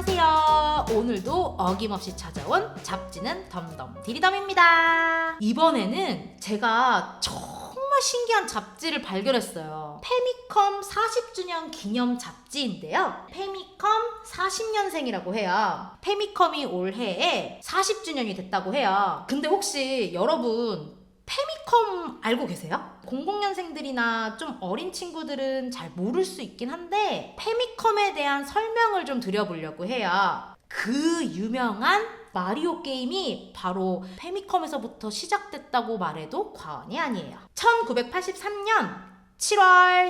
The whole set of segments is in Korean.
안녕하세요. 오늘도 어김없이 찾아온 잡지는 덤덤 디리덤입니다. 이번에는 제가 정말 신기한 잡지를 발견했어요. 페미컴 40주년 기념 잡지인데요. 페미컴 40년생이라고 해요. 페미컴이 올해에 40주년이 됐다고 해요. 근데 혹시 여러분 페미컴 알고 계세요? 00년생들이나 좀 어린 친구들은 잘 모를 수 있긴 한데 페미컴에 대한 설명을 좀 드려보려고 해요. 그 유명한 마리오 게임이 바로 페미컴에서부터 시작됐다고 말해도 과언이 아니에요. 1983년 7월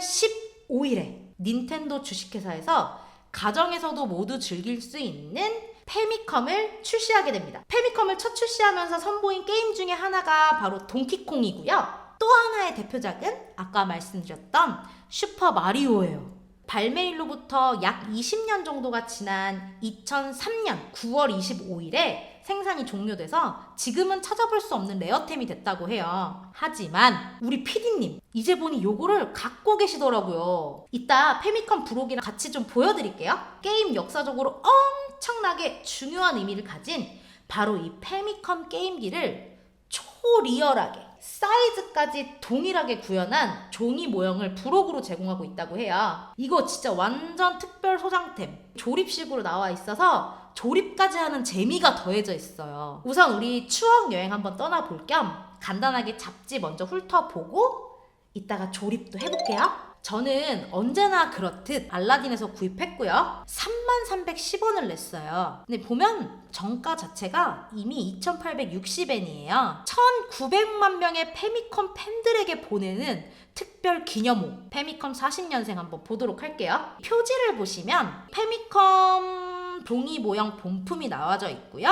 15일에 닌텐도 주식회사에서 가정에서도 모두 즐길 수 있는 페미컴을 출시하게 됩니다. 페미컴을 첫 출시하면서 선보인 게임 중에 하나가 바로 동키콩이고요. 또 하나의 대표작은 아까 말씀드렸던 슈퍼 마리오예요. 발매일로부터 약 20년 정도가 지난 2003년 9월 25일에 생산이 종료돼서 지금은 찾아볼 수 없는 레어템이 됐다고 해요. 하지만 우리 PD님 이제 보니 요거를 갖고 계시더라고요. 이따 페미컴 부록이랑 같이 좀 보여드릴게요. 게임 역사적으로 엄청나게 중요한 의미를 가진 바로 이 페미컴 게임기를 초리얼하게 사이즈까지 동일하게 구현한 종이 모형을 부록으로 제공하고 있다고 해요. 이거 진짜 완전 특별 소장템. 조립식으로 나와 있어서 조립까지 하는 재미가 더해져 있어요. 우선 우리 추억 여행 한번 떠나볼 겸 간단하게 잡지 먼저 훑어보고 이따가 조립도 해볼게요. 저는 언제나 그렇듯 알라딘에서 구입했고요. 33,310원을 냈어요. 근데 보면 정가 자체가 이미 2,860엔이에요. 1,900만 명의 페미컴 팬들에게 보내는 특별 기념호 페미컴 40년생 한번 보도록 할게요. 표지를 보시면 페미컴 종이 모형 본품이 나와져 있고요.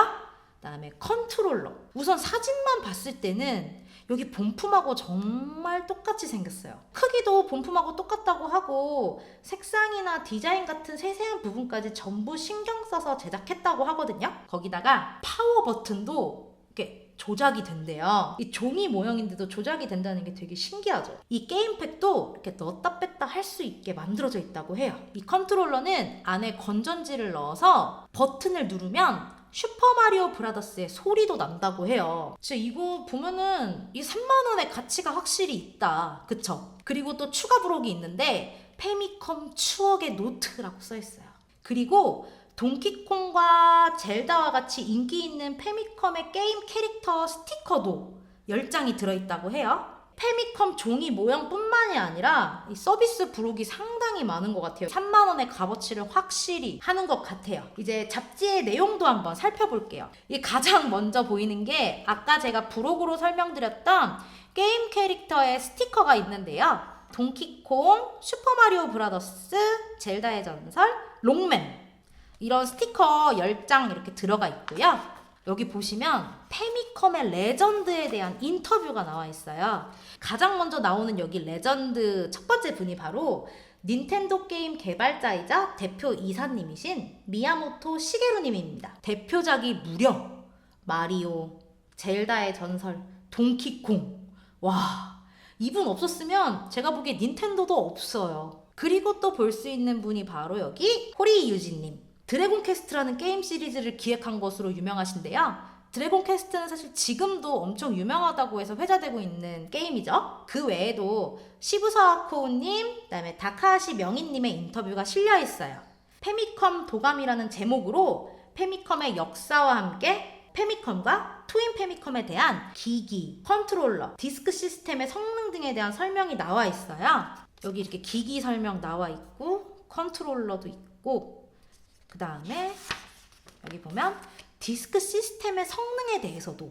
그다음에 컨트롤러. 우선 사진만 봤을 때는 여기 본품하고 정말 똑같이 생겼어요. 크기도 본품하고 똑같다고 하고 색상이나 디자인 같은 세세한 부분까지 전부 신경 써서 제작했다고 하거든요. 거기다가 파워 버튼도 이렇게 조작이 된대요. 이 종이 모형인데도 조작이 된다는 게 되게 신기하죠. 이 게임팩도 이렇게 넣었다 뺐다 할 수 있게 만들어져 있다고 해요. 이 컨트롤러는 안에 건전지를 넣어서 버튼을 누르면 슈퍼마리오 브라더스의 소리도 난다고 해요. 진짜 이거 보면은 이 3만원의 가치가 확실히 있다. 그쵸? 그리고 또 추가 부록이 있는데 페미컴 추억의 노트라고 써있어요. 그리고 동키콩과 젤다와 같이 인기 있는 페미컴의 게임 캐릭터 스티커도 10장이 들어있다고 해요. 페미컴 종이 모형뿐만이 아니라 이 서비스 부록이 상당히 많은 것 같아요. 3만원의 값어치를 확실히 하는 것 같아요. 이제 잡지의 내용도 한번 살펴볼게요. 이 가장 먼저 보이는 게 아까 제가 부록으로 설명드렸던 게임 캐릭터의 스티커가 있는데요. 동키콩, 슈퍼마리오 브라더스, 젤다의 전설, 롱맨 이런 스티커 10장 이렇게 들어가 있고요. 여기 보시면 페미컴의 레전드에 대한 인터뷰가 나와 있어요. 가장 먼저 나오는 여기 레전드 첫 번째 분이 바로 닌텐도 게임 개발자이자 대표 이사님이신 미야모토 시게루님입니다. 대표작이 무려 마리오, 젤다의 전설, 동키콩. 와, 이분 없었으면 제가 보기에 닌텐도도 없어요. 그리고 또 볼 수 있는 분이 바로 여기 호리 유지님. 드래곤 퀘스트라는 게임 시리즈를 기획한 것으로 유명하신데요. 드래곤 퀘스트는 사실 지금도 엄청 유명하다고 해서 회자되고 있는 게임이죠. 그 외에도 시부사와코우님, 그다음에 다카하시 명인님의 인터뷰가 실려 있어요. 페미컴 도감이라는 제목으로 페미컴의 역사와 함께 페미컴과 트윈 페미컴에 대한 기기, 컨트롤러, 디스크 시스템의 성능 등에 대한 설명이 나와 있어요. 여기 이렇게 기기 설명 나와 있고 컨트롤러도 있고 그 다음에 여기 보면 디스크 시스템의 성능에 대해서도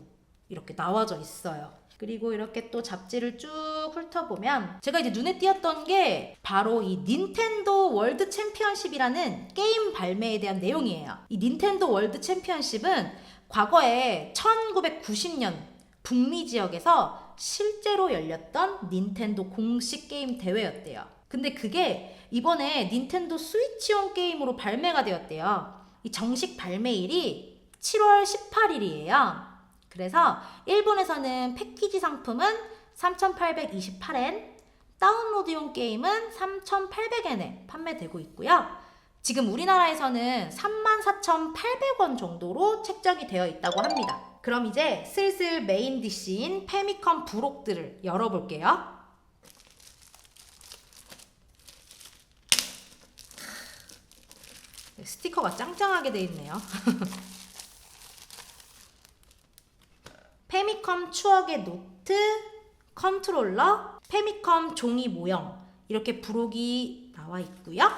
이렇게 나와져 있어요. 그리고 이렇게 또 잡지를 쭉 훑어보면 제가 이제 눈에 띄었던 게 바로 이 닌텐도 월드 챔피언십이라는 게임 발매에 대한 내용이에요. 이 닌텐도 월드 챔피언십은 과거에 1990년 북미 지역에서 실제로 열렸던 닌텐도 공식 게임 대회였대요. 근데 그게 이번에 닌텐도 스위치용 게임으로 발매가 되었대요. 이 정식 발매일이 7월 18일이에요. 그래서 일본에서는 패키지 상품은 3,828엔, 다운로드용 게임은 3,800엔에 판매되고 있고요. 지금 우리나라에서는 34,800원 정도로 책정이 되어 있다고 합니다. 그럼 이제 슬슬 메인 디쉬인 페미컴 부록들을 열어볼게요. 스티커가 짱짱하게 돼 있네요. 페미컴 추억의 노트, 컨트롤러, 페미컴 종이 모형 이렇게 부록이 나와 있고요.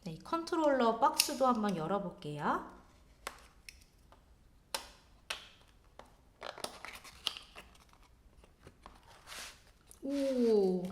네, 컨트롤러 박스도 한번 열어볼게요. 오.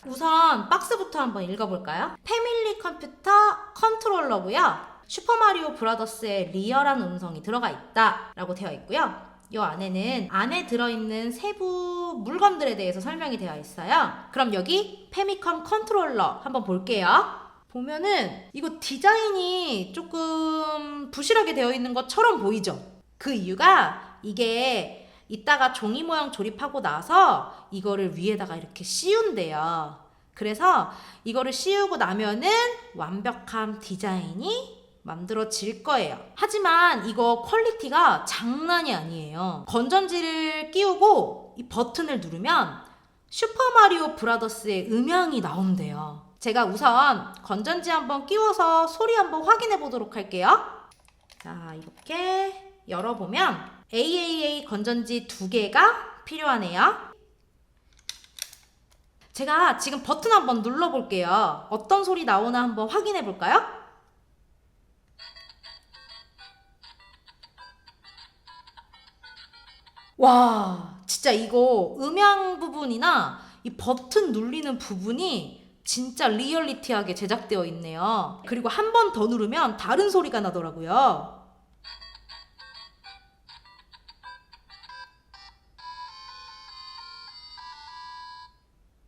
우선 박스부터 한번 읽어볼까요? 패밀리 컴퓨터 컨트롤러고요. 슈퍼마리오 브라더스의 리얼한 음성이 들어가 있다 라고 되어 있고요. 이 안에는 안에 들어있는 세부 물건들에 대해서 설명이 되어 있어요. 그럼 여기 패미컴 컨트롤러 한번 볼게요. 보면은 이거 디자인이 조금 부실하게 되어 있는 것처럼 보이죠? 그 이유가 이게 이따가 종이 모양 조립하고 나서 이거를 위에다가 이렇게 씌운대요. 그래서 이거를 씌우고 나면은 완벽한 디자인이 만들어질 거예요. 하지만 이거 퀄리티가 장난이 아니에요. 건전지를 끼우고 이 버튼을 누르면 슈퍼마리오 브라더스의 음향이 나온대요. 제가 우선 건전지 한번 끼워서 소리 한번 확인해 보도록 할게요. 자, 이렇게 열어보면 AAA 건전지 2개가 필요하네요. 제가 지금 버튼 한번 눌러볼게요. 어떤 소리 나오나 한번 확인해 볼까요? 와, 진짜 이거 음향 부분이나 이 버튼 눌리는 부분이 진짜 리얼리티하게 제작되어 있네요. 그리고 한 번 더 누르면 다른 소리가 나더라고요.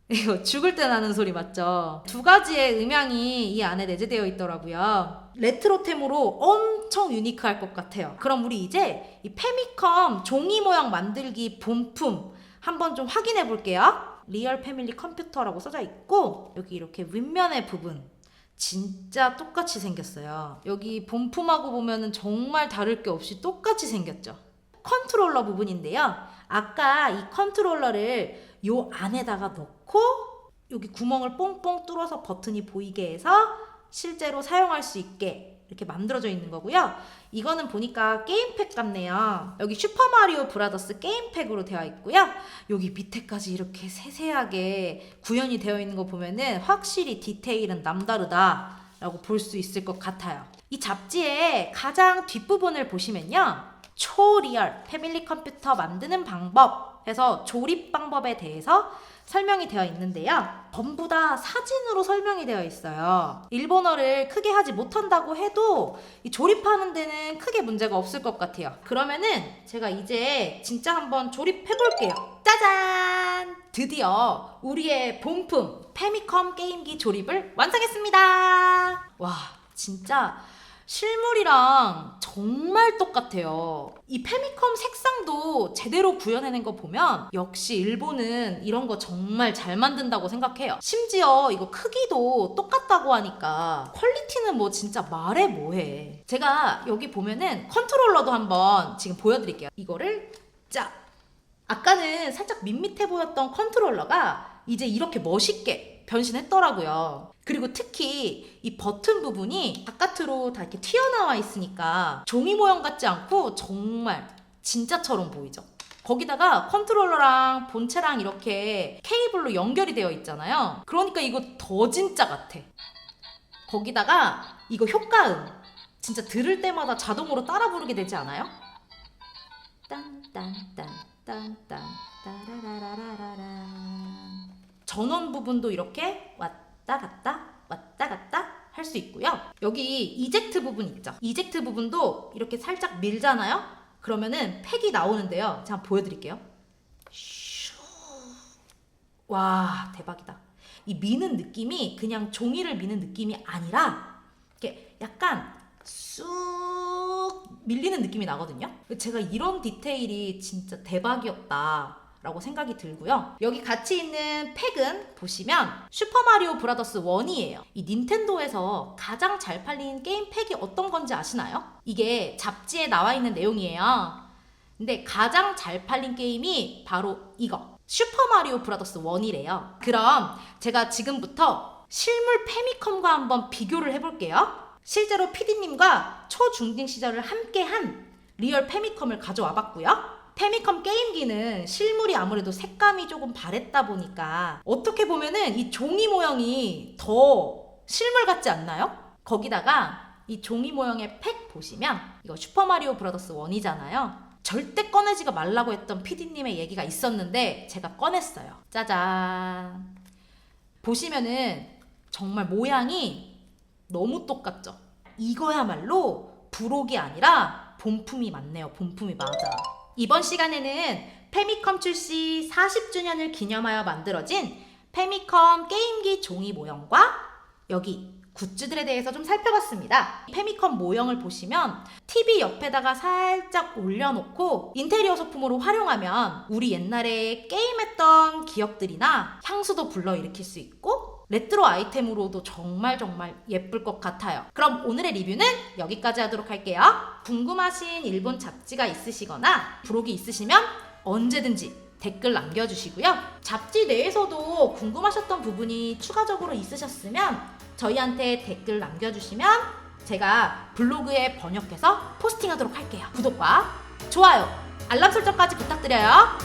이거 죽을 때 나는 소리 맞죠? 두 가지의 음향이 이 안에 내재되어 있더라고요. 레트로템으로 엄청 유니크할 것 같아요. 그럼 우리 이제 이 페미컴 종이 모양 만들기 본품 한번 좀 확인해 볼게요. 리얼 패밀리 컴퓨터라고 써져 있고 여기 이렇게 윗면의 부분 진짜 똑같이 생겼어요. 여기 본품하고 보면은 정말 다를 게 없이 똑같이 생겼죠. 컨트롤러 부분인데요. 아까 이 컨트롤러를 요 안에다가 넣고 여기 구멍을 뽕뽕 뚫어서 버튼이 보이게 해서 실제로 사용할 수 있게 이렇게 만들어져 있는 거고요. 이거는 보니까 게임팩 같네요. 여기 슈퍼마리오 브라더스 게임팩으로 되어 있고요. 여기 밑에까지 이렇게 세세하게 구현이 되어 있는 거 보면은 확실히 디테일은 남다르다 라고 볼 수 있을 것 같아요. 이 잡지의 가장 뒷부분을 보시면요. 초리얼 패밀리 컴퓨터 만드는 방법 해서 조립 방법에 대해서 설명이 되어 있는데요. 전부 다 사진으로 설명이 되어 있어요. 일본어를 크게 하지 못한다고 해도 이 조립하는 데는 크게 문제가 없을 것 같아요. 그러면은 제가 이제 진짜 한번 조립해 볼게요. 짜잔! 드디어 우리의 본품 패미컴 게임기 조립을 완성했습니다. 와, 진짜 실물이랑 정말 똑같아요. 이 페미컴 색상도 제대로 구현해낸 거 보면 역시 일본은 이런 거 정말 잘 만든다고 생각해요. 심지어 이거 크기도 똑같다고 하니까 퀄리티는 뭐 진짜 말해 뭐해. 제가 여기 보면은 컨트롤러도 한번 지금 보여드릴게요. 이거를 짜! 아까는 살짝 밋밋해 보였던 컨트롤러가 이제 이렇게 멋있게 변신했더라고요. 그리고 특히 이 버튼 부분이 바깥으로 다 이렇게 튀어나와 있으니까 종이 모양 같지 않고 정말 진짜처럼 보이죠. 거기다가 컨트롤러랑 본체랑 이렇게 케이블로 연결이 되어 있잖아요. 그러니까 이거 더 진짜 같아. 거기다가 이거 효과음 진짜 들을 때마다 자동으로 따라 부르게 되지 않아요? 딴딴딴 딴딴 따라라라라라. 전원 부분도 이렇게 왔다 갔다 왔다 갔다 할 수 있고요. 여기 이젝트 부분 있죠? 이젝트 부분도 이렇게 살짝 밀잖아요? 그러면은 팩이 나오는데요. 제가 보여드릴게요. 와, 대박이다. 이 미는 느낌이 그냥 종이를 미는 느낌이 아니라 이렇게 약간 쑥 밀리는 느낌이 나거든요. 제가 이런 디테일이 진짜 대박이었다 라고 생각이 들고요. 여기 같이 있는 팩은 보시면 슈퍼마리오 브라더스 1이에요. 이 닌텐도에서 가장 잘 팔린 게임 팩이 어떤 건지 아시나요? 이게 잡지에 나와 있는 내용이에요. 근데 가장 잘 팔린 게임이 바로 이거 슈퍼마리오 브라더스 1이래요. 그럼 제가 지금부터 실물 페미컴과 한번 비교를 해볼게요. 실제로 PD님과 초중딩 시절을 함께한 리얼 페미컴을 가져와 봤고요. 페미컴 게임기는 실물이 아무래도 색감이 조금 바랬다 보니까 어떻게 보면은 이 종이 모양이 더 실물 같지 않나요? 거기다가 이 종이 모양의 팩 보시면 이거 슈퍼마리오 브라더스 1이잖아요. 절대 꺼내지가 말라고 했던 PD님의 얘기가 있었는데 제가 꺼냈어요. 짜잔. 보시면은 정말 모양이 너무 똑같죠? 이거야말로 부록이 아니라 본품이 맞네요. 본품이 맞아. 이번 시간에는 페미컴 출시 40주년을 기념하여 만들어진 페미컴 게임기 종이 모형과 여기 굿즈들에 대해서 좀 살펴봤습니다. 페미컴 모형을 보시면 TV 옆에다가 살짝 올려놓고 인테리어 소품으로 활용하면 우리 옛날에 게임했던 기억들이나 향수도 불러일으킬 수 있고 레트로 아이템으로도 정말 예쁠 것 같아요. 그럼 오늘의 리뷰는 여기까지 하도록 할게요. 궁금하신 일본 잡지가 있으시거나 부록이 있으시면 언제든지 댓글 남겨주시고요. 잡지 내에서도 궁금하셨던 부분이 추가적으로 있으셨으면 저희한테 댓글 남겨주시면 제가 블로그에 번역해서 포스팅하도록 할게요. 구독과 좋아요, 알람 설정까지 부탁드려요.